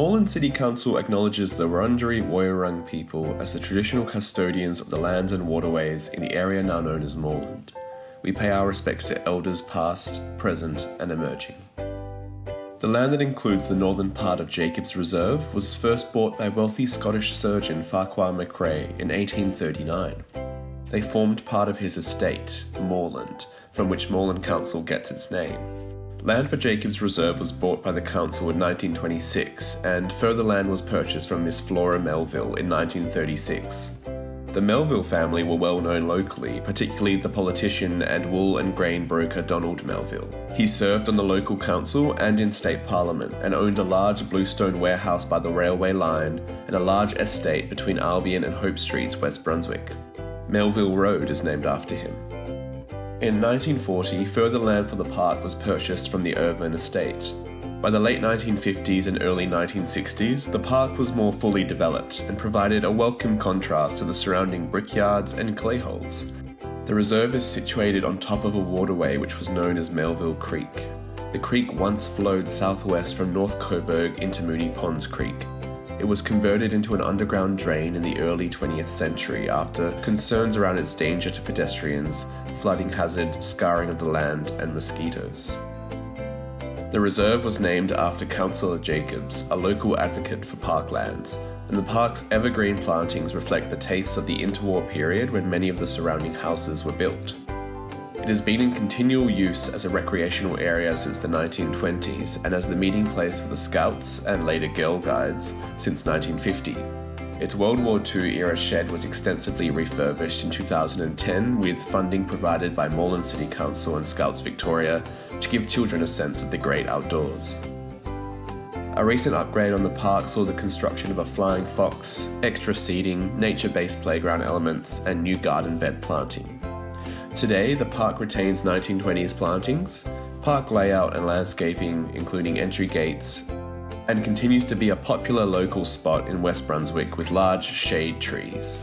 Moreland City Council acknowledges the Wurundjeri Woiwurrung people as the traditional custodians of the lands and waterways in the area now known as Moreland. We pay our respects to elders past, present and emerging. The land that includes the northern part of Jacobs Reserve was first bought by wealthy Scottish surgeon Farquhar McRae in 1839. They formed part of his estate, Moreland, from which Moreland Council gets its name. Land for Jacobs Reserve was bought by the council in 1926, and further land was purchased from Miss Flora Melville in 1936. The Melville family were well known locally, particularly the politician and wool and grain broker Donald Melville. He served on the local council and in state parliament, and owned a large bluestone warehouse by the railway line and a large estate between Albion and Hope Streets, West Brunswick. Melville Road is named after him. In 1940, further land for the park was purchased from the Irvine estate. By the late 1950s and early 1960s, the park was more fully developed and provided a welcome contrast to the surrounding brickyards and clay holes. The reserve is situated on top of a waterway which was known as Melville Creek. The creek once flowed southwest from North Coburg into Moonee Ponds Creek. It was converted into an underground drain in the early 20th century after concerns around its danger to pedestrians, flooding hazard, scarring of the land, and mosquitoes. The reserve was named after Councillor Jacobs, a local advocate for parklands, and the park's evergreen plantings reflect the tastes of the interwar period when many of the surrounding houses were built. It has been in continual use as a recreational area since the 1920s and as the meeting place for the Scouts and later Girl Guides since 1950. Its World War II era shed was extensively refurbished in 2010 with funding provided by Moreland City Council and Scouts Victoria to give children a sense of the great outdoors. A recent upgrade on the park saw the construction of a flying fox, extra seating, nature-based playground elements and new garden bed planting. Today, the park retains 1920s plantings, park layout and landscaping, including entry gates, and continues to be a popular local spot in West Brunswick with large shade trees.